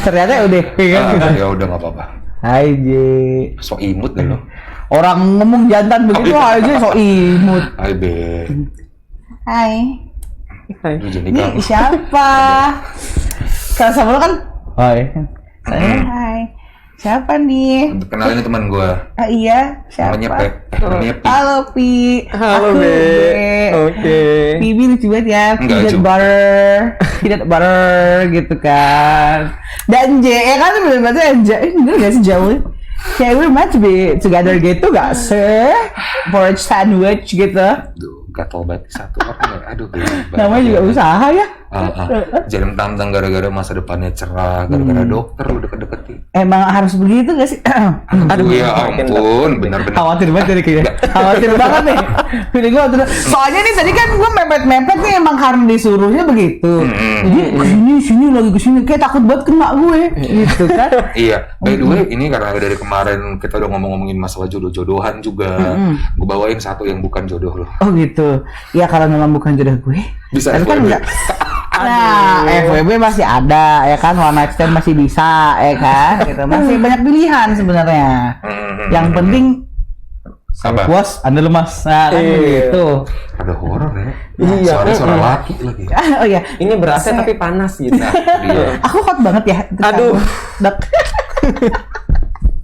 Ternyata udah Ya udah nggak apa-apa. Aja. So imut deh lo. Orang ngomong jantan begitu aja so imut. Hai Be. Hai. Lu jadi Ini kamu. siapa? Kalau sama lo kan? Hai. Hai. Siapa nih? Kenalin teman gue. Ah iya, siapa? Namanya Pep. Namanya Pi. Halo Pi. Halo Aku Be. Be. Oke. Pibi lucu banget ya, Enggak, peanut Ju. butter gitu kan. Dan J, ya kan bener-bener J, bener gak sih jauh? Kayak we might be together gitu gak sih? Porridge sandwich gitu. Aduh, gatel banget satu orang ya. Aduh, Namanya juga usaha ya. Jadi mentang-mentang gara-gara masa depannya cerah, gara-gara dokter lu deket-deketin. Emang harus begitu gak sih? Aduh, ya ampun, benar-benar. Khawatir banget dari kayaknya. Khawatir banget nih. Pilih gue soalnya nih tadi kan gue mepet-mepet nih emang karena disuruhnya begitu. Jadi kesini lagi kesini kayak takut banget kena gue gitu kan. Iya, by the way, ini karena dari kemarin kita udah ngomongin masalah jodoh-jodohan juga. Gue bawain satu yang bukan jodoh lo. Oh gitu. Ya kalau memang bukan jodoh gue. Bisa tapi kan FWB. enggak. Nah, FWB masih ada ya kan, one night stand masih bisa ya kan, gitu. Masih banyak pilihan sebenarnya. Yang penting Apa? puas, Anda lemas, nah kan begitu. Ada horor ya. Iya. Suara laki lagi. Oh iya, Ini berasnya tapi panas gitu. Nah, dia. aku hot banget ya. Aduh. Dok.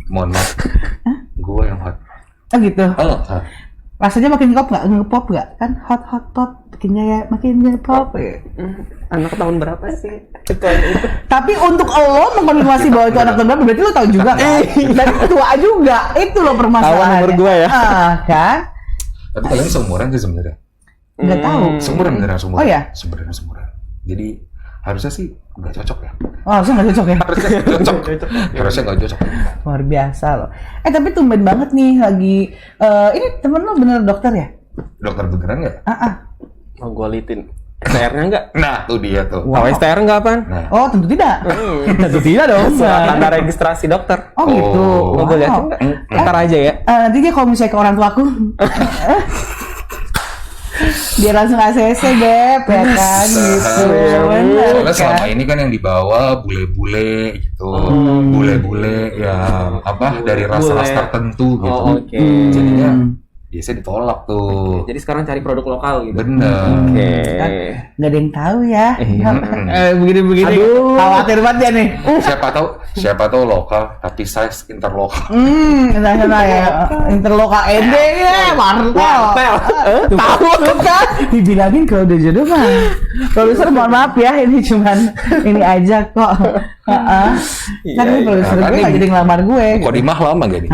Mohon maaf. Gue yang hot. Oh gitu. Oh, Rasanya makin ngepop nggak? Kan hot bikinnya ya makin ngepop ya. Anak tahun berapa sih? Itu. Tapi untuk lo mengkonfirmasi bahwa itu anak tunggal berarti lo tahu juga kan? Dan tua juga. Itu lo permasalahannya. Tahu nomor gua ya? Kan? tapi kalian seumuran sih sebenarnya. Nggak tahu. Seumuran beneran seumuran. Oh, ya? Sebenarnya seumuran. Jadi harusnya sih nggak cocok ya. Oh, harusnya nggak cocok ya? Harusnya nggak cocok. Harusnya nggak cocok. Luar biasa loh. Tapi tumben banget nih lagi. Ini temen lo bener dokter ya? Dokter beneran nggak? Mau gua litin. STR-nya enggak? Nah, tuh dia tuh. Tahu STR enggak apaan? Nah, Oh, tentu tidak. Tentu tidak dong. Surat tanda registrasi dokter. Oh gitu. Mau gua liatin enggak? Ntar aja ya. Nanti dia kalau misalnya ke orang tuaku. Dia langsung ACC Beb ya kan gitu. Bener soalnya selama kan? ini kan yang dibawa bule-bule gitu, bule-bule yang apa dari ras-ras Bule. tertentu gitu. Oh, oke. Jadinya biasanya ditolak tuh. Jadi sekarang cari produk lokal gitu. Bener. Oke. Nggak ada yang tahu ya. Begini-begini. Aduh. Khawatir banget ya nih. Siapa tahu lokal tapi size interlokal. Internasional ya. Interlokal ND ya. Wartel. Tahu tuh kan? Dibilangin kalau udah jodoh mah. Produser mohon maaf ya. Ini cuman ini aja kok. Kan ini produser Kan gue ini- nggak jadi ngelamar gue. Kok dimah lama gak nih?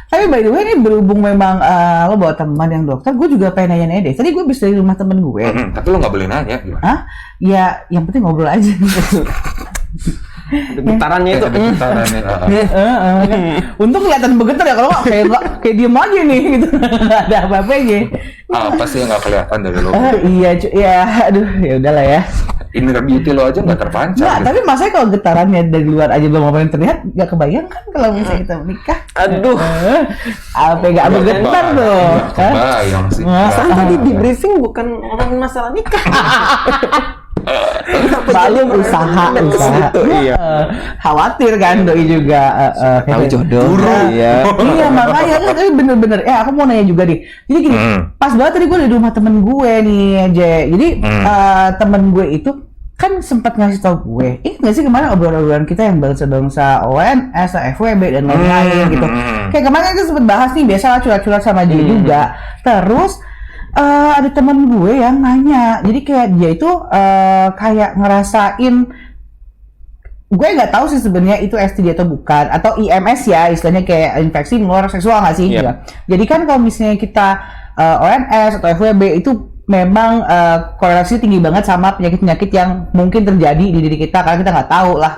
Tapi by the way ini berhubung memang lo bawa teman yang dokter, gue juga pengen nanya-nanya deh. Tadi gue habis dari rumah temen gue. Tapi lo nggak boleh nanya gimana? Hah? Ya, yang penting ngobrol aja. Getarannya itu. Ada getarannya. Untung kelihatan bergetar ya, kalau nggak kayak diem aja nih gitu. Nggak ada apa-apanya. Apa sih yang nggak kelihatan dari lo? Iya, ya, aduh, ya udahlah ya. Inner beauty lo aja nggak terpancar. Nggak, gitu. tapi masalahnya kalau getarannya dari luar aja belum apa yang terlihat, nggak kebayang kan kalau misalnya kita menikah. Aduh. Apa nggak bergetar tuh? Hah? Kebayang sih. Masa Tadi di briefing bukan ngomongin masalah nikah. Maklum usaha. Gitu, iya. Khawatir kan doi juga. Tahu jodoh. Iya. Iya makanya kan tapi bener-bener. Aku mau nanya juga nih. Jadi gini, pas banget tadi gue di rumah temen gue nih, Jadi temen gue itu kan sempat ngasih tau gue, nggak sih kemarin obrolan-obrolan kita yang bangsa-bangsa ONS, FWB dan lain-lain gitu. Kayak kemarin kita sempat bahas nih, biasa curhat-curhat sama dia juga. Terus ada temen gue yang nanya, jadi kayak dia itu kayak ngerasain, gue nggak tahu sih sebenarnya itu STD atau bukan, atau IMS ya istilahnya, kayak infeksi menular seksual nggak sih? Yep. Gitu. Jadi kan kalau misalnya kita ONS atau FWB itu memang korelasi tinggi banget sama penyakit-penyakit yang mungkin terjadi di diri kita, karena kita nggak tahu lah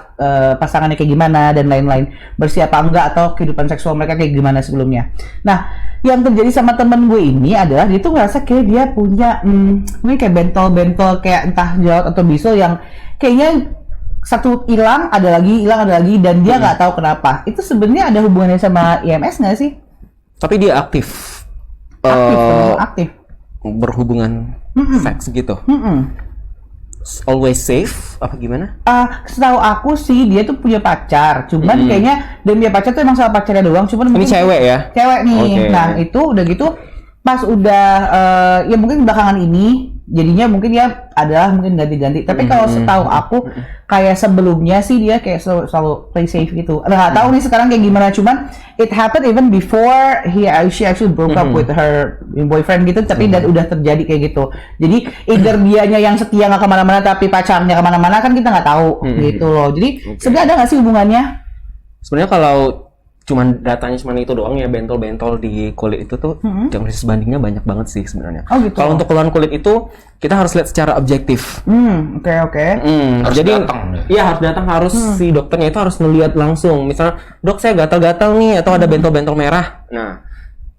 pasangannya kayak gimana dan lain-lain, bersih apa enggak atau kehidupan seksual mereka kayak gimana sebelumnya. Nah, yang terjadi sama temen gue ini adalah dia tuh ngerasa kayak dia punya mungkin kayak bentol-bentol kayak entah jerawat atau bisul yang kayaknya satu hilang ada lagi dan dia nggak tahu kenapa. Itu sebenarnya ada hubungannya sama IMS nggak sih? Tapi dia aktif. Aktif. Berhubungan seks gitu. always safe apa gimana? Setahu aku sih dia tuh punya pacar, cuman kayaknya dia punya pacar tuh emang sama pacarnya doang, cuman Ini mungkin cewek ya? cewek nih. Oke. Nah itu udah gitu pas udah ya mungkin belakangan ini jadinya mungkin ya adalah mungkin ganti-ganti. Tapi kalau setahu aku kayak sebelumnya sih dia kayak selalu play safe gitu. Nggak tahu nih sekarang kayak gimana, cuman it happened even before she actually broke up with her boyfriend gitu. Tapi dan udah terjadi kayak gitu. Jadi either dianya yang setia nggak kemana-mana tapi pacarnya kemana-mana kan kita nggak tahu gitu loh. Jadi sebenarnya ada nggak sih hubungannya? Sebenarnya kalau cuman datanya cuman itu doang ya, bentol-bentol di kulit itu tuh diagnosis bandingnya banyak banget sih sebenarnya. Oh gitu. Kalau untuk keluhan kulit itu kita harus lihat secara objektif. Oke. Harus Jadi datang, iya harus datang, harus si dokternya itu harus ngelihat langsung. Misalnya, "Dok, saya gatal-gatal nih atau ada bentol-bentol merah." Nah,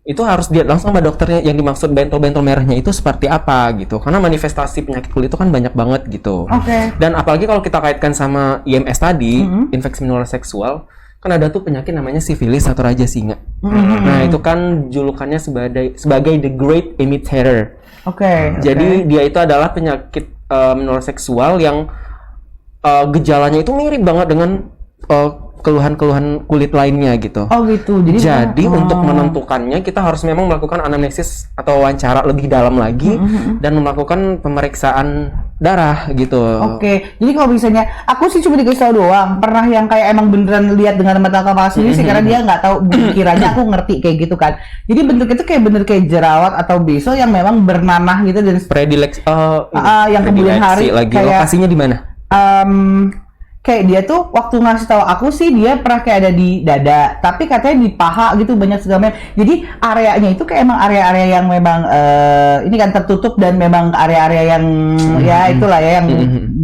itu harus dilihat langsung sama dokternya yang dimaksud bentol-bentol merahnya itu seperti apa gitu. Karena manifestasi penyakit kulit itu kan banyak banget gitu. Oke. Dan apalagi kalau kita kaitkan sama IMS tadi, infeksi menular seksual, kan ada tuh penyakit namanya sifilis atau raja singa. Nah, itu kan julukannya sebagai the great imitator. Oke. Jadi dia itu adalah penyakit menular seksual yang gejalanya itu mirip banget dengan keluhan-keluhan kulit lainnya gitu. Oh gitu. Jadi untuk menentukannya kita harus memang melakukan anamnesis atau wawancara lebih dalam lagi dan melakukan pemeriksaan darah gitu. Oke, jadi kalau misalnya aku sih cuma dikasih tahu doang, pernah yang kayak emang beneran lihat dengan mata kepala sendiri sih, karena dia nggak tahu, kiranya aku ngerti kayak gitu kan. Jadi bentuk itu kayak bener kayak jerawat atau beso yang memang bernanah gitu dan yang kemudian hari lagi kayak lokasinya di mana? Kayak dia tuh waktu ngasih tahu aku sih dia pernah kayak ada di dada, tapi katanya di paha gitu banyak segala macam. Jadi areanya itu kayak emang area-area yang memang ini kan tertutup dan memang area-area yang ya itulah ya yang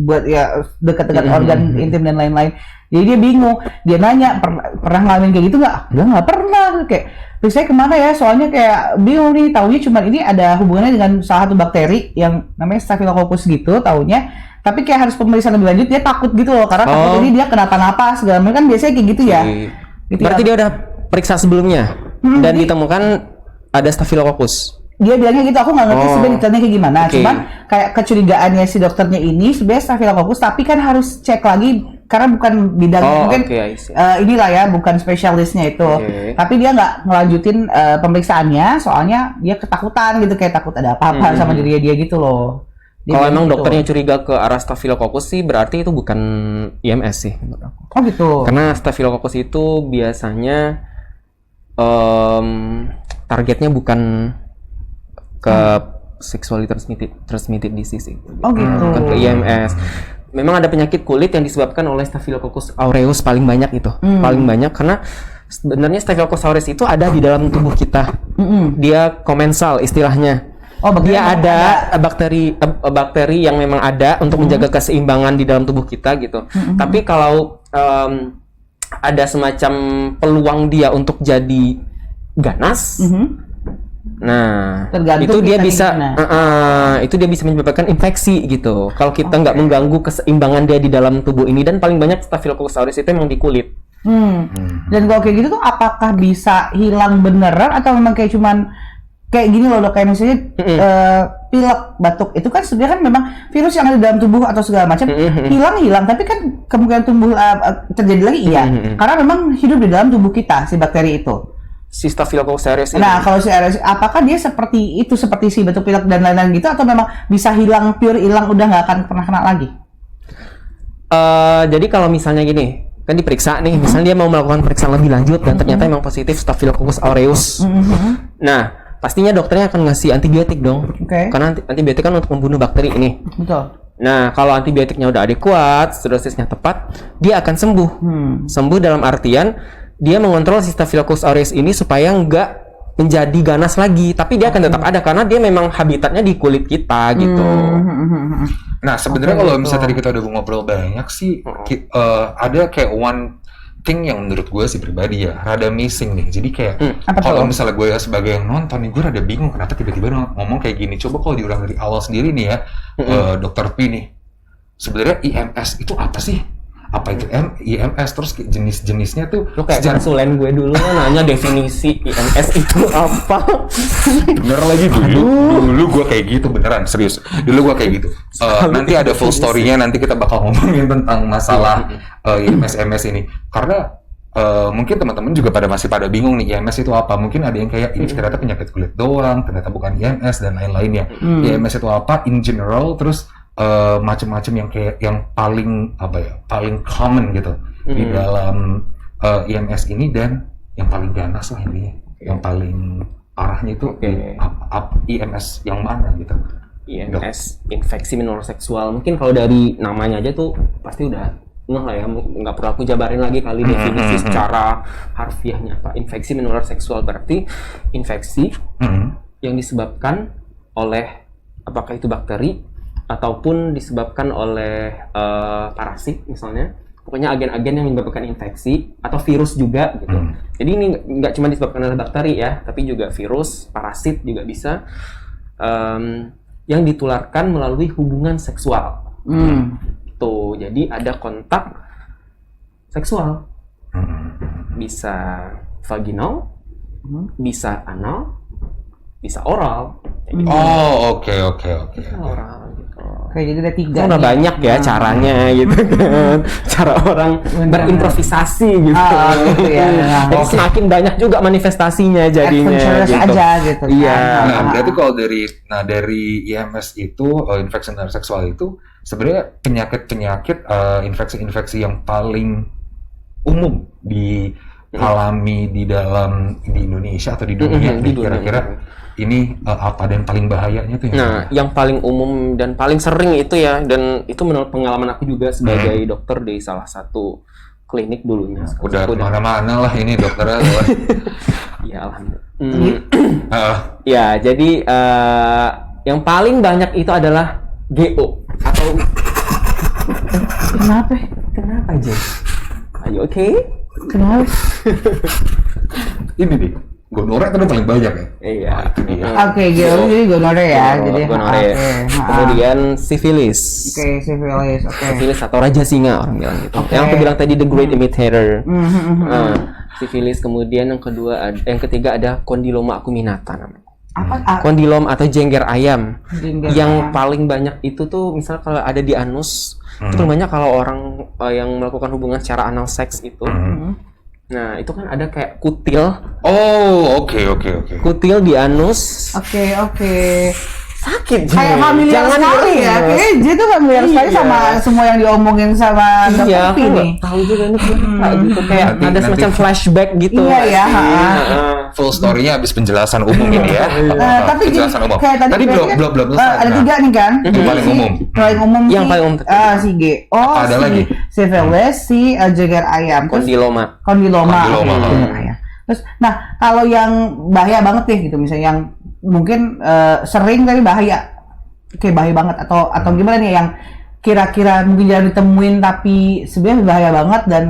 buat ya dekat-dekat organ intim dan lain-lain. Jadi dia bingung, dia nanya pernah ngalamin kayak gitu nggak? Dia nggak pernah, kayak saya kemana ya? Soalnya kayak bingung nih, taunya cuma ini ada hubungannya dengan salah satu bakteri yang namanya Staphylococcus gitu, taunya. Tapi kayak harus pemeriksaan lebih lanjut, dia takut gitu loh, karena takut ini dia kenapa-napa segala macam, kan biasanya kayak gitu ya. Gitu Berarti dia udah periksa sebelumnya dan ditemukan ada Staphylococcus. Dia bilangnya gitu, aku nggak ngerti sebenarnya detailnya kayak gimana. Cuman kayak kecurigaannya si dokternya ini sebenarnya Staphylococcus, tapi kan harus cek lagi karena bukan bidangnya mungkin inilah ya, bukan spesialisnya itu. Tapi dia nggak ngelanjutin pemeriksaannya, soalnya dia ketakutan gitu, kayak takut ada apa-apa sama dirinya dia gitu loh. Kalau emang dokternya curiga ke arah Staphylococcus sih berarti itu bukan IMS sih menurut aku. Oh gitu. Karena Staphylococcus itu biasanya targetnya bukan ke sexually transmitted disease itu. Oh gitu. Bukan ke IMS. Memang ada penyakit kulit yang disebabkan oleh Staphylococcus aureus paling banyak itu. Paling banyak karena sebenarnya Staphylococcus aureus itu ada di dalam tubuh kita. Dia komensal istilahnya. Dia ada bakteri yang memang ada untuk menjaga keseimbangan di dalam tubuh kita gitu. Tapi kalau ada semacam peluang dia untuk jadi ganas, nah itu dia bisa menyebabkan infeksi gitu. Kalau kita nggak mengganggu keseimbangan dia di dalam tubuh ini, dan paling banyak Staphylococcus aureus itu memang di kulit. Dan kalau kayak gitu tuh apakah bisa hilang beneran atau memang kayak cuman kayak gini loh, kayak misalnya pilek, batuk itu kan sebenarnya kan memang virus yang ada dalam tubuh atau segala macam hilang, tapi kan kemungkinan tumbuh terjadi lagi karena memang hidup di dalam tubuh kita si bakteri itu. Si Staphylococcus aureus ini. Nah, kalau si aureus apakah dia seperti itu, seperti si batuk pilek dan lain-lain gitu, atau memang bisa hilang, pure hilang, udah nggak akan pernah kena lagi? Jadi kalau misalnya gini, kan diperiksa nih, misalnya dia mau melakukan pemeriksaan lebih lanjut dan ternyata memang positif Staphylococcus aureus. Nah, pastinya dokternya akan ngasih antibiotik dong. Karena antibiotik kan untuk membunuh bakteri ini. Betul. Nah, kalau antibiotiknya udah adekuat, dosisnya tepat, dia akan sembuh. Sembuh dalam artian dia mengontrol si Staphylococcus aureus ini supaya nggak menjadi ganas lagi, tapi dia akan tetap ada karena dia memang habitatnya di kulit kita gitu. Nah, sebenarnya kalau misalnya tadi kita udah ngobrol banyak sih, ada kayak one thing yang menurut gue sih pribadi ya rada missing nih. Jadi kayak kalau misalnya gue sebagai yang nonton nih, gue rada bingung kenapa tiba-tiba ngomong kayak gini. Coba kalau diulang dari awal sendiri nih ya, Dokter P nih, sebenarnya IMS itu apa sih? apa itu IMS, terus jenis-jenisnya tuh Lu kayak konsulen gue dulu nanya definisi IMS itu apa. bener lagi dulu gue kayak gitu, beneran serius dulu gue kayak gitu. Nanti ada full story-nya, nanti kita bakal ngomongin tentang masalah IMS ini, karena mungkin teman-teman juga masih pada bingung nih IMS itu apa. Mungkin ada yang kayak ini ternyata penyakit kulit doang, ternyata bukan IMS dan lain-lainnya. IMS itu apa in general, terus macam-macam yang kayak yang paling paling common gitu di dalam IMS ini, dan yang paling ganas lah intinya, yang paling parahnya itu IMS yang mana gitu. IMS, infeksi menular seksual. Mungkin kalau dari namanya aja tuh pasti udah lah ya, nggak perlu aku jabarin lagi kali definisi secara harfiahnya apa. Infeksi menular seksual berarti infeksi yang disebabkan oleh apakah itu bakteri ataupun disebabkan oleh parasit misalnya. Pokoknya agen-agen yang menyebabkan infeksi atau virus juga gitu. Jadi ini nggak cuma disebabkan oleh bakteri ya, tapi juga virus, parasit juga bisa yang ditularkan melalui hubungan seksual. Tuh, jadi ada kontak seksual. Bisa vaginal, bisa anal, bisa oral. Gitu. Oke. Oral gitu. Kayak jadi ada 3 Udah banyak ya caranya gitu kan. Cara orang berimprovisasi gitu. Gitu ya. Jadi semakin banyak juga manifestasinya jadinya Adventurous gitu. aja gitu kan. Iya. Nah, berarti kalau dari IMS itu infeksi menular seksual itu sebenarnya penyakit infeksi-infeksi yang paling umum dialami di Indonesia atau di dunia. Kira-kira ini apa dan paling bahayanya tuh yang paling umum dan paling sering itu ya, dan itu menurut pengalaman aku juga sebagai dokter di salah satu klinik dulunya. Udah kemana-mana lah ini dokternya. Ya alhamdulillah. Ya jadi yang paling banyak itu adalah GO atau Kenapa Jay? Ayo oke? Kenapa? Ini nih, gonorrea kan paling banyak ya. Iya. Oke, jadi gonorrea ya. Jadi gonorrea. Kemudian sifilis. Oke, sifilis. Oke. Sifilis atau raja singa orang bilang gitu. Yang aku bilang tadi the great imitator. Sifilis. Kemudian yang ketiga ada kondiloma acuminata namanya. Kondilom atau jengger ayam. Yang paling banyak itu tuh misalnya kalau ada di anus, itu paling banyak kalau orang yang melakukan hubungan secara anal seks itu. Nah, itu kan ada kayak kutil. Oke. Kutil di anus. Oke. Sakit. Kayak familiar sekali ya. Kayaknya dia tuh familiar sekali sama semua yang diomongin sama Iya, aku nih. tahu juga ini gitu kayak ada semacam flashback gitu. Iya ya. Full story-nya habis penjelasan umum ini ya. Tapi penjelasan umum. kayak Tadi belum selesai. ada 3 nih kan. Yang paling umum. Paling umum Yang paling umum. si GO, Ada lagi? sifilis, si jengger ayam, Kondiloma. Kondiloma. Jengger ayam. Terus, nah kalau yang bahaya banget nih gitu, misalnya yang mungkin sering tapi bahaya, kayak bahaya banget atau gimana nih yang kira-kira mungkin jarang ditemuin tapi sebenarnya bahaya banget dan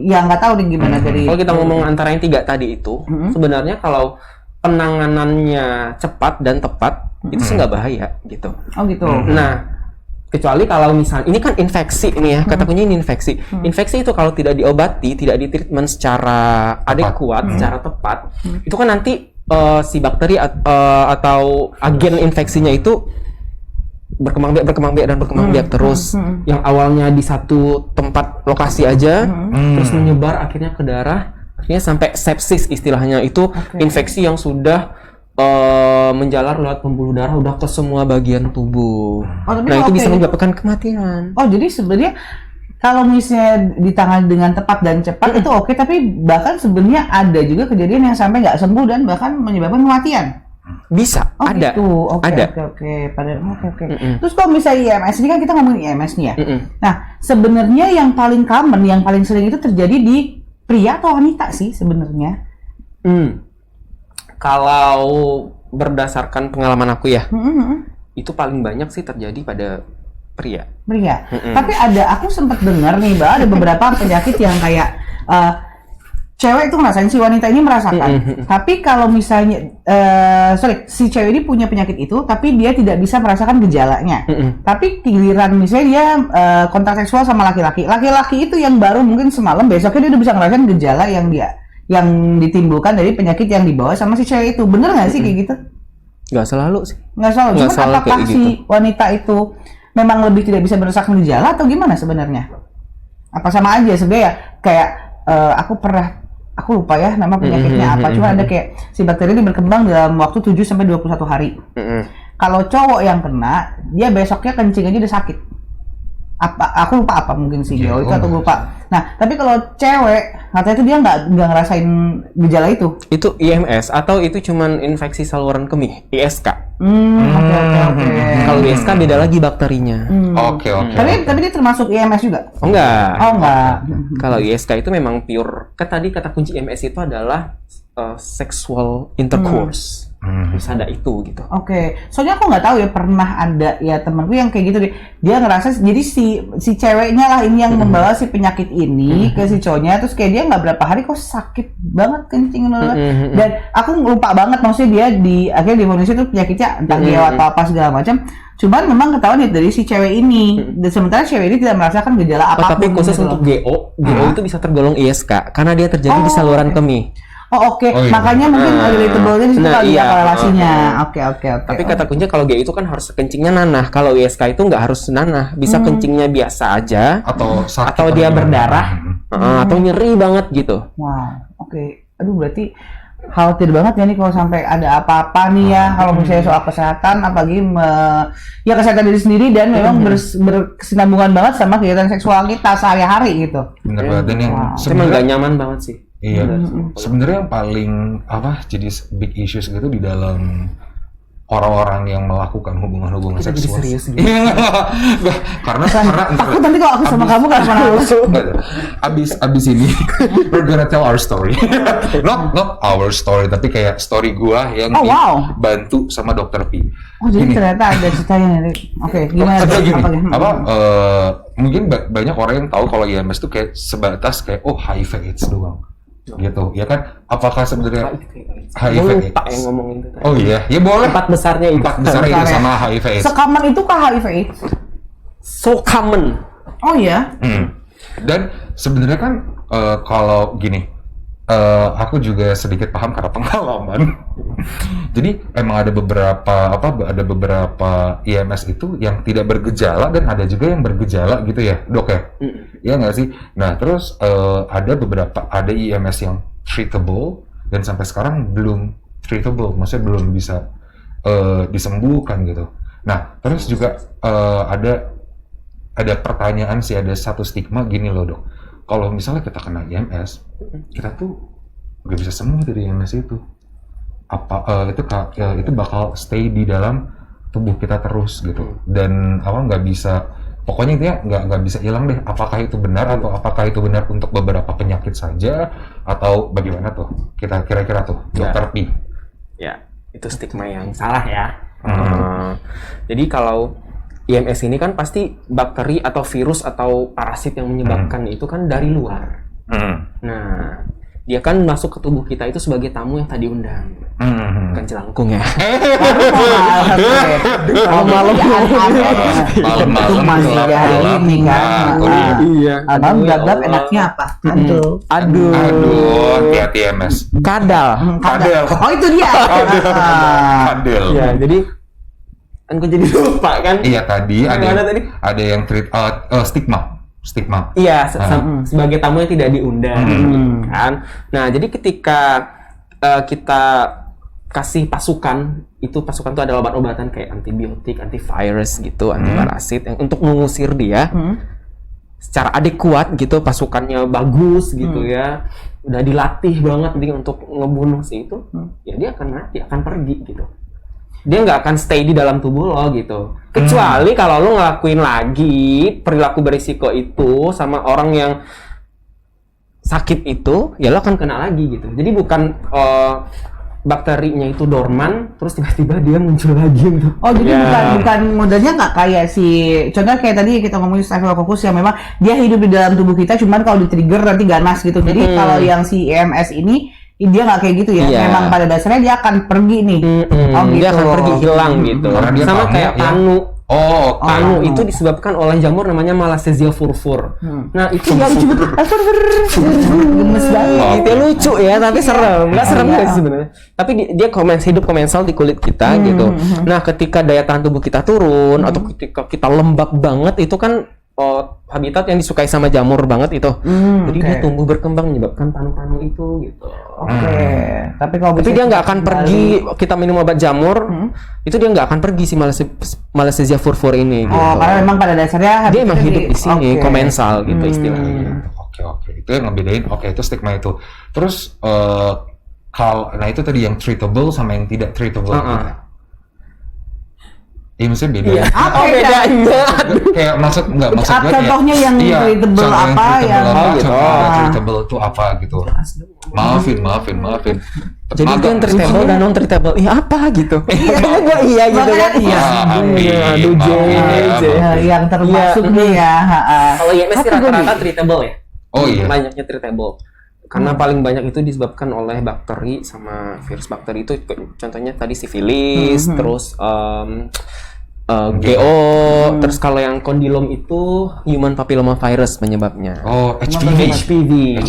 yang nggak tahu nih gimana dari. Kalau kita ngomong antara yang 3 tadi itu, sebenarnya kalau penanganannya cepat dan tepat itu sih nggak bahaya gitu. Oh gitu. Nah, kecuali kalau misalnya ini kan infeksi nih ya, kata kuncinya ini infeksi. Infeksi itu kalau tidak diobati, tidak ditreatment secara adekuat, secara tepat, itu kan nanti si bakteri atau agen infeksinya itu berkembang biak terus. Yang awalnya di satu tempat lokasi aja, terus menyebar akhirnya ke darah, akhirnya sampai sepsis istilahnya itu infeksi yang sudah menjalar lewat pembuluh darah udah ke semua bagian tubuh. Nah itu bisa menyebabkan kematian. Oh jadi sebenarnya kalau misalnya ditangani dengan tepat dan cepat itu oke, tapi bahkan sebenarnya ada juga kejadian yang sampai nggak sembuh dan bahkan menyebabkan kematian. Bisa, ada. Gitu. Oke. Terus kalau misalnya IMS ini kan kita ngomongin IMS nih ya. Nah sebenarnya yang paling common, yang paling sering itu terjadi di pria atau wanita sih sebenarnya? Kalau berdasarkan pengalaman aku ya, itu paling banyak sih terjadi pada pria. Tapi aku sempat dengar nih, bahwa ada beberapa penyakit yang kayak cewek itu ngerasain, si wanita ini merasakan. Tapi kalau misalnya, si cewek ini punya penyakit itu, tapi dia tidak bisa merasakan gejalanya. Tapi giliran misalnya dia kontak seksual sama laki-laki, laki-laki itu yang baru mungkin semalam, besoknya dia udah bisa ngerasain gejala yang ditimbulkan dari penyakit yang dibawa sama si cewek itu. Bener nggak sih kayak gitu? Nggak selalu sih. Nggak selalu. Cuma apakah si wanita itu memang lebih tidak bisa merasakan gejala atau gimana sebenarnya? Apa sama aja sebenarnya? Kayak aku lupa ya nama penyakitnya apa. Cuma ada kayak si bakteri ini berkembang dalam waktu 7 sampai 21 hari. Kalau cowok yang kena, dia besoknya kencing aja udah sakit. Aku lupa apa mungkin sih itu atau lupa. Nah, tapi kalau cewek, katanya itu dia nggak ngerasain gejala itu. Itu IMS atau itu cuman infeksi saluran kemih, ISK. Oke. Kalau ISK beda lagi bakterinya. Oke. Tapi dia termasuk IMS juga? Oh enggak. Kalau ISK itu memang pure. Tadi kata kunci IMS itu adalah sexual intercourse. Terus ada itu gitu. Oke. Soalnya aku nggak tahu ya, pernah ada ya temanku yang kayak gitu deh. Dia ngerasa jadi si ceweknya lah ini yang membawa si penyakit ini ke si cowoknya, terus kayak dia nggak berapa hari kok sakit banget kencing dan aku lupa banget maksudnya dia akhirnya di Indonesia tuh penyakitnya entah dia atau apa segala macam. Cuman memang ketahuan dari si cewek ini. Dan sementara cewek ini tidak merasakan gejala apapun. Tapi khusus untuk GO itu bisa tergolong ISK karena dia terjadi di saluran kemih. Oke. Makanya mungkin relatable-nya di situ kali ya korelasinya. Oke. Tapi kata kuncinya kalau GI itu kan harus kencingnya nanah. Kalau ISK itu nggak harus nanah, bisa kencingnya biasa aja. Atau dia berdarah, atau nyeri banget gitu. Wow. Oke. Aduh, berarti khawatir banget ya nih kalau sampai ada apa-apa nih ya. Kalau misalnya soal kesehatan, apalagi ya kesehatan diri sendiri dan memang berkesinambungan banget sama kegiatan seksual kita sehari-hari gitu. Bener banget. Dan yang emang nggak nyaman banget sih. Iya, sebenarnya yang paling jadi big issues gitu di dalam orang-orang yang melakukan hubungan seksual. Serius gitu. karena takut nanti kalau aku sama kamu gak pernah abis ini we're gonna tell our story. not our story, tapi kayak story gua yang dibantu sama Dokter P. Jadi ternyata ada ceritanya nih. Oke, gimana? Mungkin banyak orang yang tahu kalau IMS itu kayak sebatas kayak HIV/AIDS doang. Gitu ya kan, apakah sebenarnya HIV lupa yang ngomongin itu oh iya ya boleh 4 besarnya itu sama HIV/AIDS sekaman itu kah HIV/AIDS so common dan sebenarnya kan kalau gini aku juga sedikit paham karena pengalaman. Jadi emang ada beberapa IMS itu yang tidak bergejala dan ada juga yang bergejala gitu ya, Dok ya? Iya nggak sih? Nah, terus ada IMS yang treatable dan sampai sekarang belum treatable, maksudnya belum bisa disembuhkan gitu. Nah, terus juga ada pertanyaan sih, ada satu stigma gini loh, Dok. Kalau misalnya kita kena IMS, kita tuh nggak bisa sembuh dari IMS itu. Itu bakal stay di dalam tubuh kita terus gitu. Dan nggak bisa, pokoknya intinya nggak bisa hilang deh. Apakah itu benar atau apakah itu benar untuk beberapa penyakit saja atau bagaimana tuh? Kita kira-kira tuh, Dokter P. Ya, itu stigma yang salah ya. Jadi kalau IMS ini kan pasti bakteri atau virus atau parasit yang menyebabkan itu kan dari luar. Nah, dia kan masuk ke tubuh kita itu sebagai tamu yang tadi undang. Bukan jelangkung ya. Malam-malam ini kan. Iya. Abang gagap enaknya apa? Aduh, hati-hati IMS. Kadal. Oh, itu dia. Kadal. Ya, jadi kan gue jadi lupa kan. Iya, tadi ada yang stigma. Iya, sebagai tamu yang tidak diundang kan. Nah, jadi ketika kita kasih pasukan itu adalah obat-obatan kayak antibiotik, antivirus gitu, antiparasit yang untuk mengusir dia secara adekuat gitu, pasukannya bagus gitu ya, udah dilatih banget nih untuk ngebunuh si itu, ya dia akan mati, akan pergi gitu. Dia nggak akan stay di dalam tubuh lo gitu. Kecuali kalau lo ngelakuin lagi perilaku berisiko itu sama orang yang sakit itu, ya lo akan kena lagi gitu. Jadi bukan bakterinya itu dorman, terus tiba-tiba dia muncul lagi gitu. Oh jadi bukan modelnya nggak kayak si contoh kayak tadi kita ngomongin Staphylococcus yang memang dia hidup di dalam tubuh kita, cuman kalau di-trigger nanti ganas gitu. Jadi kalau yang si EMS ini dia nggak kayak gitu ya. Memang pada dasarnya dia akan pergi nih. Oh gitu. Dia akan pergi hilang gitu. Sama kayak panu. Panu itu disebabkan oleh jamur namanya Malassezia furfur. Nah itu yang gemes banget. Itu lucu ya, tapi serem. Nggak serem guys sebenarnya. Tapi dia hidup komensal di kulit kita gitu. Nah ketika daya tahan tubuh kita turun atau ketika kita lembab banget itu kan habitat yang disukai sama jamur banget itu. Jadi dia tumbuh berkembang menyebabkan panu-panu itu gitu. Tapi kalau dia nggak akan pergi, kita minum obat jamur, itu dia nggak akan pergi si Malassezia furfur ini. Gitu. Karena memang pada dasarnya dia emang hidup di sini, komensal gitu istilahnya. Oke. Itu yang ngebedain. Itu stigma itu. Terus nah itu tadi yang treatable sama yang tidak treatable. Iya maksudnya beda. Iya. Apa bedanya? Kayak maksud gue contohnya yang treatable apa yang treatable itu apa gitu. Maafin. Jadi itu yang treatable dan non treatable. Iya apa gitu? Iya gitu kan. Iya. Yang termasuk nih ya. Kalau IMS rata-rata treatable ya. Oh iya. Banyaknya treatable. Karena paling banyak itu disebabkan oleh bakteri sama virus bakteri itu contohnya tadi sifilis, terus GO, terus kalau yang kondilom itu human papilloma virus penyebabnya. HPV.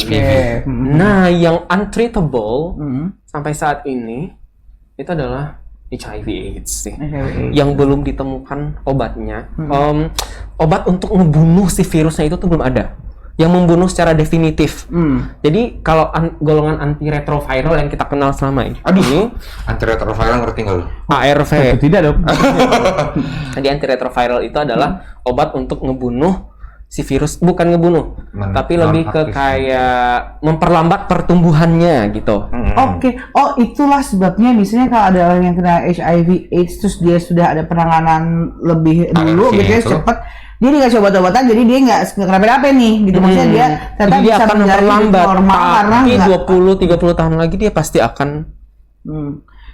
Nah, yang untreatable sampai saat ini itu adalah HIV/AIDS sih, yang belum ditemukan obatnya. Obat untuk ngebunuh si virusnya itu tuh belum ada, yang membunuh secara definitif. Jadi kalau golongan antiretroviral yang kita kenal selama ini. Antiretroviral ngerti nggak lo? ARV. Tidak dong. Jadi antiretroviral itu adalah obat untuk ngebunuh si virus, bukan ngebunuh, tapi lebih ke kayak memperlambat pertumbuhannya gitu. Itulah sebabnya misalnya kalau ada orang yang kena HIV/AIDS terus dia sudah ada penanganan lebih dulu, gitu cepat. Dia dikasih obat-obatan, jadi dia nggak kenapa-napa nih, gitu. Maksudnya dia tetap dia bisa akan memperlambat tapi 20-30 tahun lagi dia pasti akan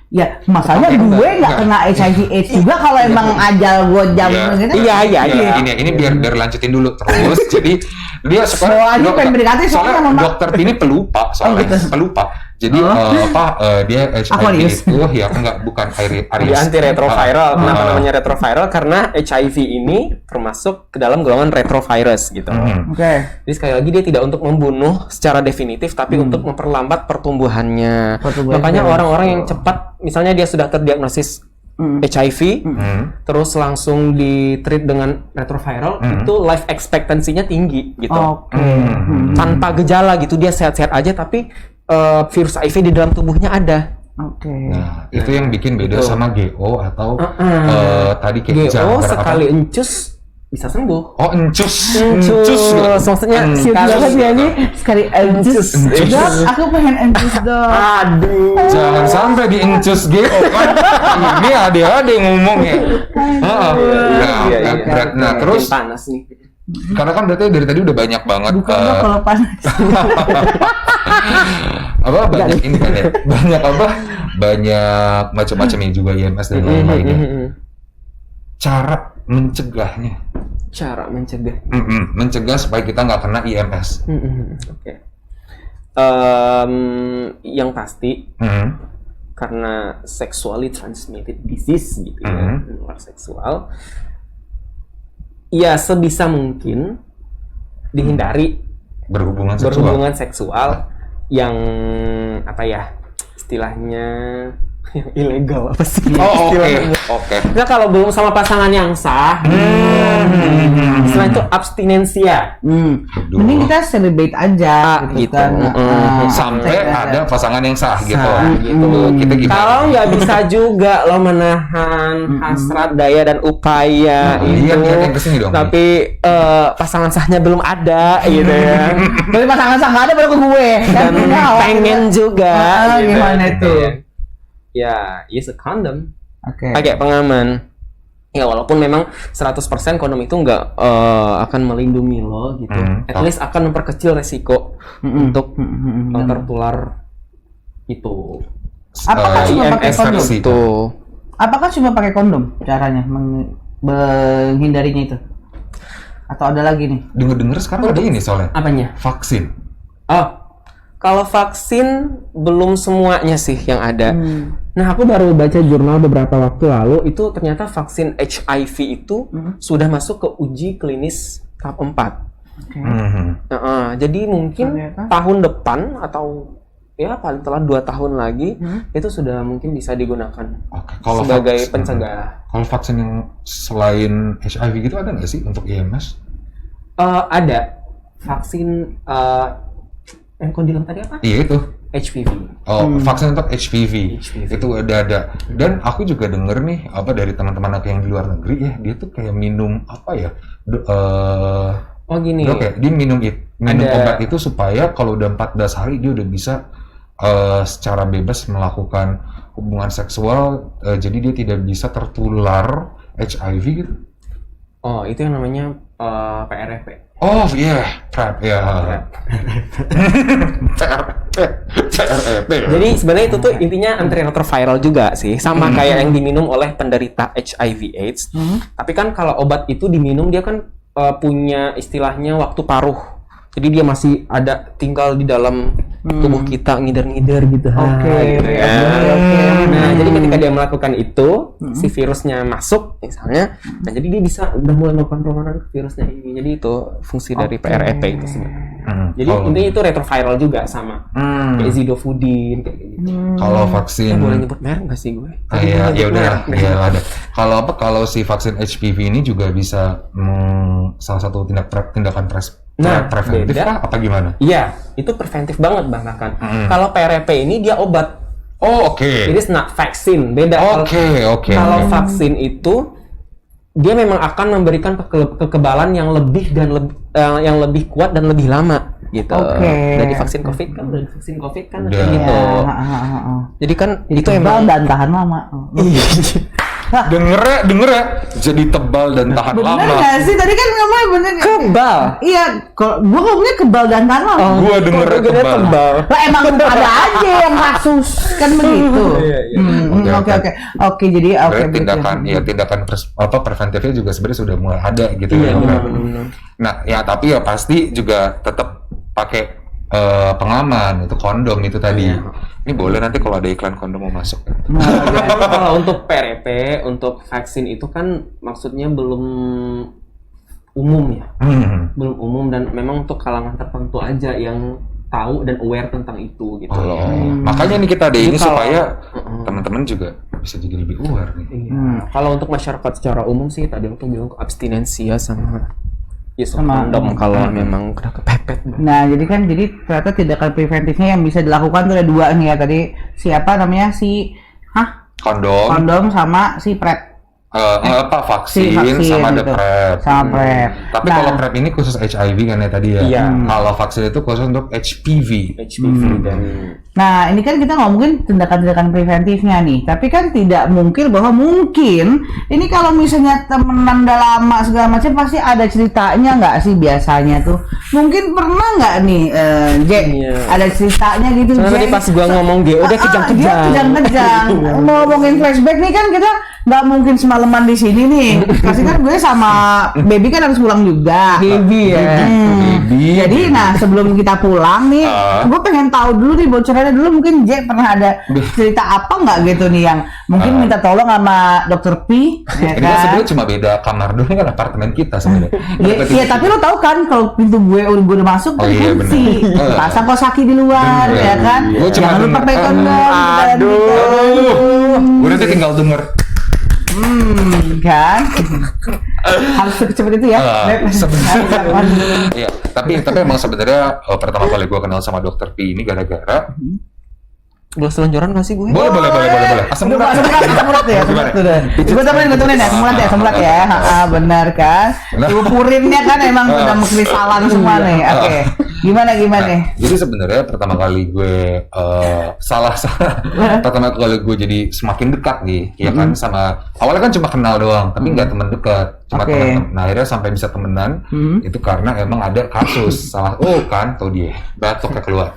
ya, masalahnya gue nggak kena HIV/AIDS juga kalau emang ajal gue jam gitu. Iya. Ini biar lanjutin dulu terus. Jadi dia sekarang dokter ini pelupa soalnya. Jadi dia HIV itu ya bukan Dia antiretroviral. Kenapa namanya retroviral? Karena HIV ini termasuk ke dalam golongan retrovirus gitu. Jadi sekali lagi dia tidak untuk membunuh secara definitif, tapi untuk memperlambat pertumbuhannya. Makanya orang-orang yang cepat, misalnya dia sudah terdiagnosis HIV, terus langsung di-treat dengan retroviral, itu life expectancy-nya tinggi gitu. Tanpa gejala gitu, dia sehat-sehat aja, tapi virus HIV di dalam tubuhnya ada. Nah, itu yang bikin beda sama GO atau tadi kayak GO sekali encus bisa sembuh. Encus. Maksudnya sekali encus. Dok, aku pengen encus dok. Aduh. Jangan sampai di encus GO kan. Ini ada ngomong ya. Nah, terus panas nih. Karena kan berarti dari tadi udah banyak banget. Bukan kalau panas. Banyak ini kan ya. Banyak macam-macamnya juga IMS dan lain-lainnya. Cara mencegahnya. Mencegah supaya kita nggak kena IMS. Yang pasti karena sexually transmitted disease gitu ya, menular seksual. Ya sebisa mungkin dihindari berhubungan seksual yang istilahnya yang ilegal apa sih? Oke. Nah kalau belum sama pasangan yang sah, selain itu abstinensia. Mending kita celebrate aja gitu kan. Sampai ada pasangan yang sah gitu. Kita gimana? Kalau nggak bisa juga lo menahan hasrat, daya dan upaya itu. Yang kesini dong. Tapi pasangan sahnya belum ada gitu ya. Tapi pasangan sah nggak ada baru ke gue. Dan pengen juga. Gimana itu? Ya, use a condom. Pakai pengaman. Ya walaupun memang 100% kondom itu nggak akan melindungi lo gitu. At least akan memperkecil resiko untuk tertular itu. Apakah cuma pakai kondom? versi. Apakah cuma pakai kondom caranya menghindarinya itu? Atau ada lagi nih? Dengar-dengar sekarang ada ini soalnya. Apanya? Vaksin. Oh, kalau vaksin belum semuanya sih yang ada. Nah, aku baru baca jurnal beberapa waktu lalu, itu ternyata vaksin HIV itu sudah masuk ke uji klinis tahap 4. Okay. Jadi mungkin tahun depan atau ya paling telat 2 tahun lagi itu sudah mungkin bisa digunakan sebagai pencegah. Kalau vaksin yang selain HIV gitu ada nggak sih untuk IMS? Ada vaksin yang kau bilang tadi apa? Iya itu. HPV. Vaksin untuk HPV. Itu ada. Dan aku juga denger nih dari teman-teman aku yang di luar negeri ya, dia tuh kayak minum gini. Dok ya, dia minum obat itu supaya kalau udah 14 hari dia udah bisa secara bebas melakukan hubungan seksual, jadi dia tidak bisa tertular HIV gitu. Oh, itu yang namanya PrEP. Oh iya, PrEP ya. PrEP. Jadi sebenarnya itu tuh intinya antiretroviral juga sih, sama kayak yang diminum oleh penderita HIV/AIDS. Tapi kan kalau obat itu diminum dia kan punya istilahnya waktu paruh. Jadi dia masih ada tinggal di dalam tubuh kita ngider-ngider gitu. Oke. Nah, jadi ketika dia melakukan itu, si virusnya masuk misalnya, nah jadi dia bisa udah mulai melakukan perlawanan ke virusnya ini. Jadi itu fungsi dari PrEP itu sebenarnya. Jadi intinya itu retroviral juga sama. Kayak Zidofudin kayak gitu. Kalau vaksin boleh nyebut merek nggak sih gue? ya udah, ya ada. Kalau si vaksin HPV ini juga bisa salah satu tindakan preventif kah? Apa gimana? Iya, itu preventif banget bahkan. Kalau PrEP ini dia obat. Oh, oke. It is not vaksin, beda. Oke. Kalau vaksin itu dia memang akan memberikan kekebalan yang lebih dan yang lebih kuat dan lebih lama gitu. Dari vaksin COVID kan udah gitu. Jadi kan itu emang dan tahan lama. Denger ya, jadi tebal dan tahan lama. Bener nggak sih? Tadi kan ngomongnya bener. Kebal. Iya, kalau gua ngomongnya kebal dan tahan lama. Gua denger tebal. Lah emang ada aja yang kasus kan begitu. Oke, jadi tindakan preventifnya juga sebenarnya sudah mulai ada gitu ya. Nah, ya tapi ya pasti juga tetap pakai pengaman, itu kondom itu tadi. Ini boleh nanti kalau ada iklan kondom mau masuk. Kalau untuk PrEP, untuk vaksin itu kan maksudnya belum umum ya. Belum umum dan memang untuk kalangan tertentu aja yang tahu dan aware tentang itu gitu loh. Makanya nih kita ada ini supaya teman-teman juga bisa jadi lebih aware nih. Kalau untuk masyarakat secara umum sih tadi aku bilang abstinensi ya sama kondom kalau memang kena kepepet. Nah, jadi ternyata tindakan preventifnya yang bisa dilakukan tuh ada 2 nih ya tadi. Siapa namanya kondom sama si PrEP. Vaksin sama ada gitu. PrEP. Sama PrEP. Tapi kalau PrEP ini khusus HIV kan ya tadi ya. Iya. Kalau vaksin itu khusus untuk HPV. Dan Nah, ini kan kita ngomongin tindakan-tindakan preventifnya nih. Tapi kan tidak mungkin bahwa ini kalau misalnya temenan udah lama segala macam pasti ada ceritanya nggak sih biasanya tuh? Mungkin pernah nggak nih, ada ceritanya gitu. Tadi pas gua ngomong dia udah kejang-kejang. Ngomongin flashback nih kan kita nggak mungkin semalaman di sini nih. Pasti kan gue sama Baby kan harus pulang juga. Baby ya. Jadi sebelum kita pulang nih, gue pengen tahu dulu nih bocorannya dulu. Mungkin Jack pernah ada cerita apa nggak gitu nih yang mungkin minta tolong sama Dokter P. Ya kan? Ini sebenarnya cuma beda kamar dulu kan apartemen kita sebenarnya. Iya, tapi lo tahu kan kalau pintu gue udah masuk kan kunci. Pasang kosaki di luar ya kan. Jangan lupa pakai kondom. Gue nanti tinggal denger. Kan harus secepat itu ya. Iya, tapi emang sebenarnya pertama kali gue kenal sama Dokter P ini gara-gara Gua selonjoran nggak sih gue? Boleh. Asam urat ya. Gue temenin ya, semburat ya. Benar kan? Upurinnya kan emang udah kristalan semua nih. Oke. Gimana? Jadi sebenarnya pertama kali gue pertama kali gue jadi semakin dekat nih, ya kan sama awalnya kan cuma kenal doang, tapi nggak teman dekat, cuma teman. Nah akhirnya sampai bisa temenan itu karena emang ada kasus tuh dia batuknya keluar.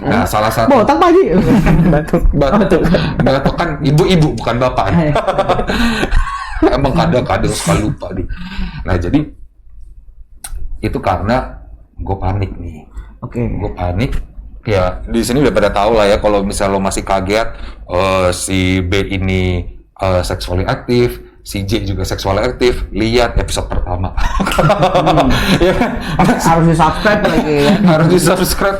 Nah, salah satu botak Pak Haji. batuk kan ibu-ibu bukan bapak. Emang kadang-kadang suka lupa nih. Nah, jadi itu karena gue panik nih. Oke. Gue panik. Ya, di sini udah pada tahu lah ya kalau misal lo masih kaget si B ini seksually aktif, si J juga seksual aktif, lihat episode pertama. Ya, Harus di-subscribe lagi ya. harus di-subscribe.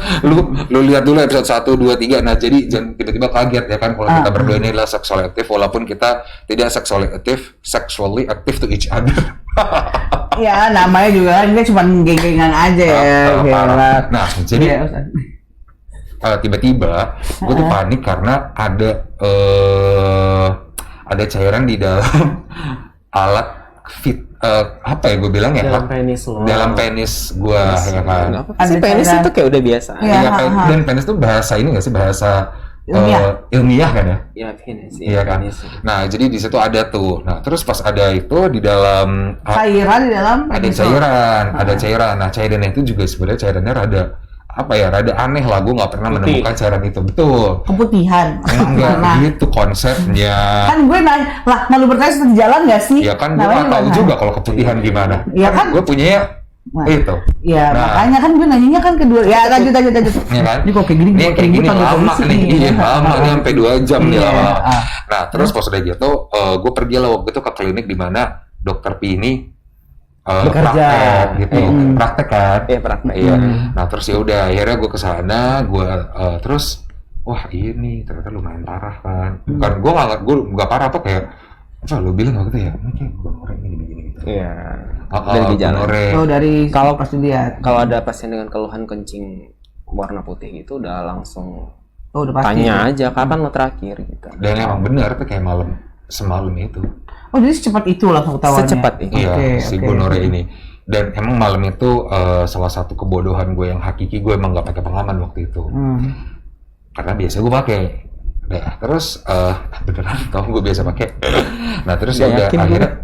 Lu lihat dulu episode 1, 2, 3. Nah, jadi jangan tiba-tiba kaget ya kan kalau kita berdua ini adalah seksual aktif walaupun kita tidak sexually active to each other. Ya, namanya juga kan kita cuma geng-gengan aja ya. Nah, jadi tiba-tiba gue tuh panik karena ada cairan di dalam alat fit apa ya gue bilang ya dalam penis lo. Dalam penis gue ya kan. Apa sih penis itu kayak udah biasa. Ya, Dan penis itu bahasa ini nggak sih bahasa ilmiah kan ya? Ya penis. Iya kan. Penis. Nah jadi di situ ada tuh. Nah terus pas ada itu di dalam cairan di dalam ada cairan. Nah cairan itu juga sebenarnya cairannya rada aneh lah, gue nggak pernah menemukan cairan itu. Betul, keputihan. Enggak gitu konsepnya. Kan gue nanya lah, malu bertanya di jalan nggak sih? Ya kan gue nggak tahu juga kalau keputihan gimana. Iya kan? Gue punya itu. Ya makanya kan gue nanyanya kan kedua. Ya lanjut. Ya kan? Ini kok kayak gini? Ini kayak gini lama nih. Iya lama nih sampai 2 jam nih lama. Nah terus pas udah gitu, gue pergi lah waktu itu ke klinik di mana dokter P ini praktek gitu, praktek kan? Iya praktek. Iya. Nah terus ya udah, akhirnya gue kesana, gue terus, wah ini ternyata lumayan parah kan? Bukan gue nggak parah apa kayak, apa lo bilang waktu itu ya? Ini kayak gonore ini gini gitu. Iya. Dari gonore. Oh dari kalau pas dilihat. Kalau ada pasien dengan keluhan kencing warna putih gitu, udah langsung udah pasti. Tanya aja kapan lo terakhir gitu. Dan emang benar tuh kayak semalam itu. Oh jadi secepat itu langsung ketahuannya? Secepat itu. Iya, si gonore ini. Dan emang malam itu salah satu kebodohan gue yang hakiki, gue emang gak pakai pengaman waktu itu. Karena biasa gue pakai. Nah, terus beneran tau gue biasa pakai. Nah terus ya udah akhirnya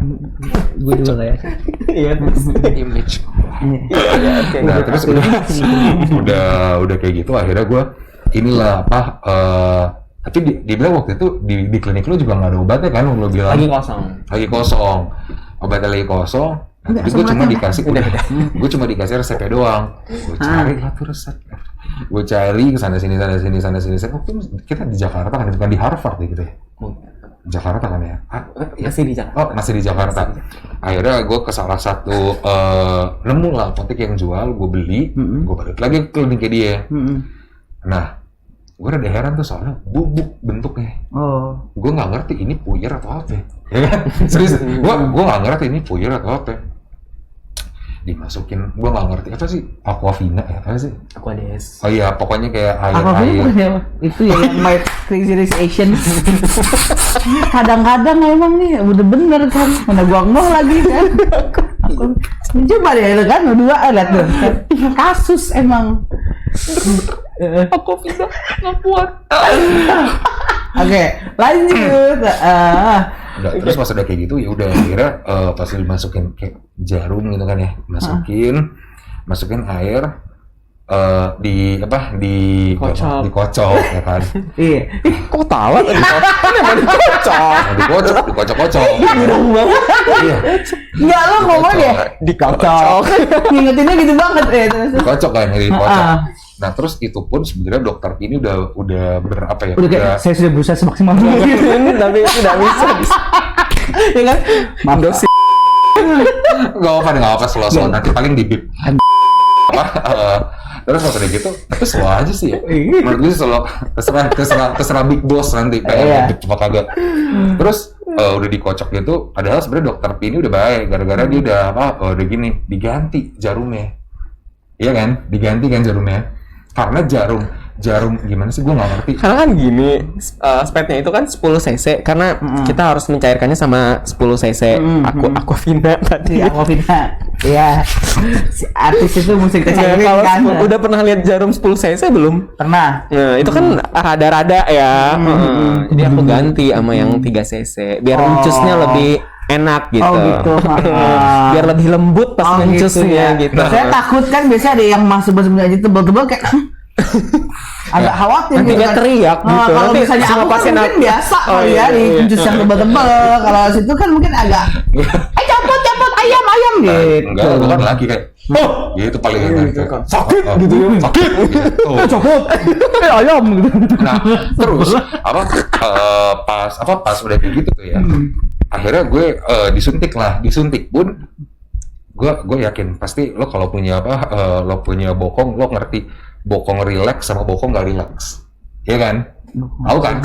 gue dulu lah ya. Iya, image. Nah terus udah kayak gitu akhirnya gue inilah tapi dibilang waktu itu di klinik lu juga nggak ada obatnya kan, lu bilang lagi kosong obatnya lagi kosong. Nah, tapi gue cuma dikasih resepnya doang. Gue cari lah tuh resep, gue cari sana sini. Kita di Jakarta kan, bukan di Harvard ya gitu ya? Jakarta kan ya? Masih di Jakarta. Oh masih di Jakarta. Akhirnya gue ke salah satu nemu lah apotek yang jual, gue beli, gue balik lagi ke kliniknya dia. Nah gue rada heran tuh soalnya bubuk bentuknya. Gue nggak ngerti ini puyer atau apa ya kan? Serius, gue nggak ngerti ini puyer atau apa. Dimasukin, gue nggak ngerti apa sih, Aquafina ya, apa sih? Aquades. Oh iya, pokoknya kayak air. Itu ya yang My Crazy Rich Asian. Kadang-kadang emang nih bener-bener kan, mana gua ngomong lagi kan. Coba deh kan, berdua lihat tuh. Kasus emang. Aquafina nggak kuat. Oke, lanjut. Udah, terus pas udah kayak gitu ya udah akhirnya pas dimasukin kayak jarum gitu kan ya, masukin air dikocok ya kan. Iya. Kok tawa tadi? Dikocok. Iya. Enggak lo ngomong deh. Dikocok. Ngingetinnya gitu banget Dikocok kan, dikocok. Nah terus itu pun sebenarnya dokter ini udah berapa ya? Udah kayak saya sudah berusaha semaksimal mungkin tapi tidak bisa. Ya kan? Maaf dosis. Gak apa slow nanti paling dibip. Terus pas udah gitu, tapi slow aja sih ya. Menurut gue slow, terserah big boss nanti kayak apa kagak. Terus udah dikocok gitu, padahal sebenarnya dokter P ini udah baik, gara-gara dia udah gini, diganti jarumnya. Iya kan? Diganti kan jarumnya. Karena jarum gimana sih, gue nggak ngerti. Karena kan gini, spetnya itu kan 10 cc karena kita harus mencairkannya sama 10 cc. Aquafina tadi. Aquafina. Iya. Si artis itu musik cairin kan. Udah pernah lihat jarum 10 cc belum? Pernah. Nah, itu kan rada-rada ya. Jadi aku ganti sama yang 3 cc biar encusnya lebih enak gitu. Oh gitu. Biar lebih lembut pas mencusnya gitu. Saya takut kan biasanya ada yang masuk aja tebel-tebel kayak agak khawatir Nanti gitu dia teriak gitu. Kalau Nanti misalnya semua aku kan pasien mungkin aku- biasa Oh, kali iya, ya di iya. jus yang tebel-tebel. Kalau situ kan mungkin agak capot ayam gitu. Enggak, gue kan lagi kayak gitu paling gitu kan. Sakit gitu ya. Sakit gitu. Capot ayam gitu. Nah, terus pas udah kayak gitu tuh ya. Akhirnya gue disuntik pun gue yakin pasti lo kalau punya lo punya bokong, lo ngerti bokong rileks sama bokong gak rileks. Iya kan? Tahu kan?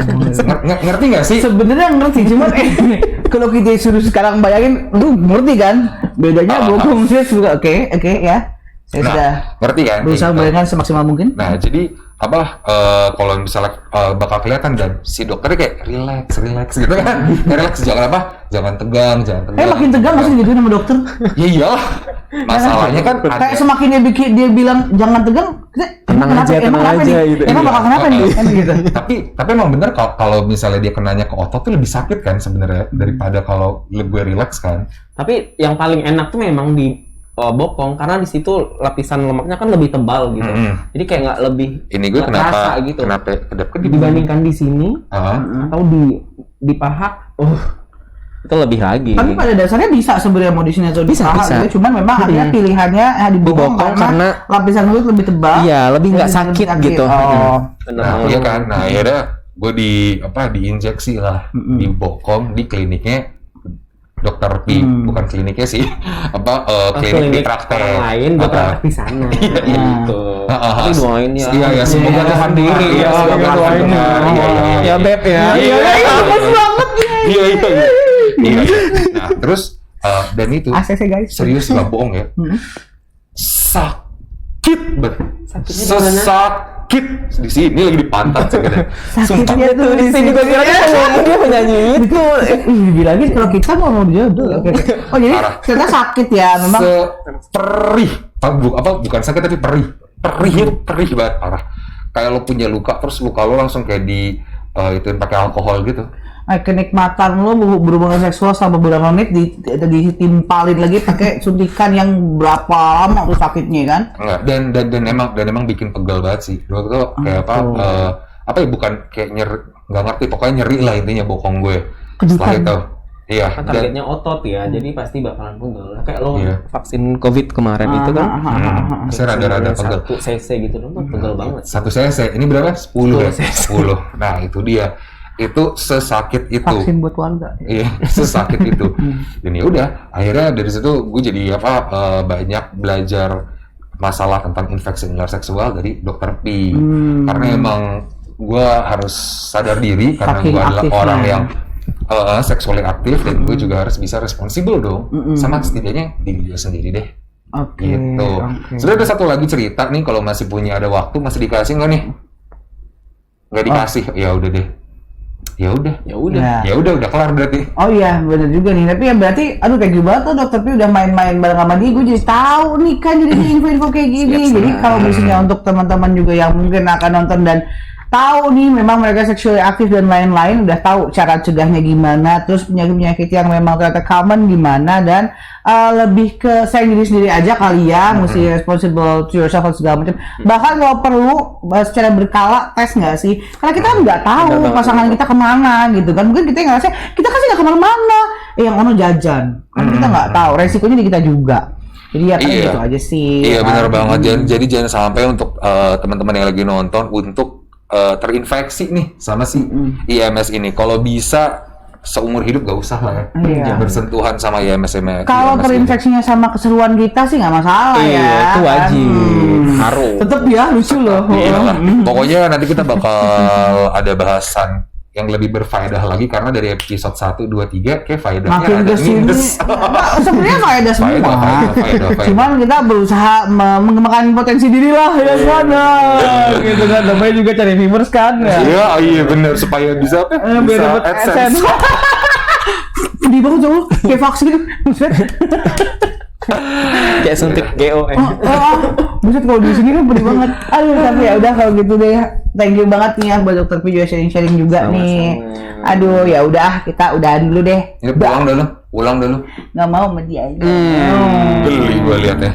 Ngerti gak sih? Sebenarnya ngerti, cuman kalau kita suruh sekarang bayangin, lu ngerti kan? Bedanya bokong sih juga oke ya. Saya sudah ngerti kan? berusaha membayangkan semaksimal mungkin. Nah, jadi kalau misalnya bakal kelihatan dan si dokternya kayak relax gitu kan? Relax, jangan tegang. Makin tegang masih gitu sama dokter. Ya iyalah. Masalahnya kan Kayak semakin dia bilang jangan tegang, Tenang aja gitu. Emang bakal kenapa nih? Kan gitu. Tapi emang bener kalau misalnya dia kenanya ke otot tuh lebih sakit kan sebenarnya daripada kalau gue relax kan. Tapi yang paling enak tuh memang di bokong karena di situ lapisan lemaknya kan lebih tebal gitu. Jadi kayak nggak lebih Ini gue nggak terasa gitu. Kenapa kedap-kedip Dibandingkan di sini atau di paha, itu lebih lagi. Tapi pada dasarnya bisa sebenarnya mau di sini atau di Bisa, paha bisa. gitu. Cuman memang akhirnya pilihannya di bokong karena lapisan kulit lebih tebal. Iya, lebih nggak sakit gitu. Nah, iya kan. Nah, akhirnya gue diinjeksi lah di bokong di kliniknya Dokter P, bukan kliniknya sih, klinik di praktek. Orang lain gue praktek di sana. Gitu. Tapi doain ya. Iya, semoga Tuhan diri. Iya, Semoga doain. Ya, Beb ya. Iya, bagus banget. Iya. Nah, terus dan itu ACC guys. serius nggak bohong ya, sakit banget, Sakitnya di mana? sakit di sini lagi di pantat sakitnya. Sakitnya tuh di sini. Gue kira dia menyanyi itu. Bilangin kalau kita mau jodoh. Oh jadi Parah. ternyata sakit ya memang. Perih, bukan sakit tapi perih banget parah. Kayak lo punya luka terus luka lo langsung kayak ituin pakai alkohol gitu. Kenikmatan lo berhubungan seksual selama beberapa menit ditimpalin lagi pakai suntikan yang berapa lama tuh sakitnya kan? Enggak, dan emang bikin pegal banget sih. Dulu tuh kayak bukan kayak nyeri, nggak ngerti, pokoknya nyeri lah intinya bokong gue. Setelah itu, iya. Kan targetnya otot ya, jadi pasti bakalan pegel. Kayak lo Iya. vaksin COVID kemarin itu kan, Saya rada-rada pegal. 1 cc gitu dong, pegel banget. 1 cc, ini berapa? 10 ya? 10 10. Nah itu dia. Itu sesakit itu. Vaksin buat warga. Iya, sesakit itu. Dan ya udah, akhirnya dari situ gue jadi banyak belajar masalah tentang infeksi menular seksual dari Dokter P. Karena emang gue harus sadar diri karena Saking gue adalah aktifnya. orang yang seksually aktif dan gue juga harus bisa responsibel dong. Sama setidaknya diri gue sendiri deh. Oke. Gitu. Sudah ada satu lagi cerita nih, kalau masih punya ada waktu, masih dikasih nggak nih? Nggak dikasih, ya udah deh. Ya udah udah kelar berarti. Oh iya, benar juga nih. Tapi ya berarti, aduh thank you banget tuh Dokter Pi udah main-main bareng sama dia. Gue jadi tahu nih kan jadi info-info kayak gini. Jadi kalau misalnya untuk teman-teman juga yang mungkin akan nonton dan tahu nih memang mereka sexually aktif dan lain-lain, udah tahu cara cegahnya gimana, terus penyakit-penyakit yang memang ternyata common gimana, dan lebih ke sayang diri sendiri aja kali ya, mesti responsible to yourself dan segala macam. Bahkan kalau perlu secara berkala tes nggak sih? Karena kita kan nggak tahu pasangan kita kemana gitu kan. Mungkin kita ngerasa kita kasih nggak kemana-mana, yang ono jajan, kan kita nggak tahu resikonya di kita juga. Jadi ya kan gitu aja sih. Iya benar banget. Jadi jangan sampai untuk teman-teman yang lagi nonton untuk terinfeksi nih sama si IMS ini. Kalau bisa seumur hidup gak usah lah ya bersentuhan sama IMS. Kalau terinfeksinya sama keseruan kita sih nggak masalah ya. Itu wajib. Harus. Tetep ya lucu loh. Iyalah. Pokoknya nanti kita bakal ada bahasan yang lebih berfaedah lagi karena dari episode 1, 2, 3 kayak faedahnya Makin ada kesini, minus. sebenarnya faedah semua. Faedah. Cuman kita berusaha mengembangkan potensi diri lah ya sana. Gitu kan, namanya juga cari viewers kan ya. Iya benar, supaya bisa apa? Biar dapat AdSense. Pedih banget tuh, kayak vaksin. Kayak suntik GO. Buset kalau di sini kan pedih banget. Aduh, tapi ya udah kalau gitu deh. Thank you banget nih ya buat Dokter Pi juga sharing-sharing juga nih. Aduh, ya udah kita udahan dulu deh. Ini pulang dulu. Nggak mau sama dia aja. Geli gua liatnya.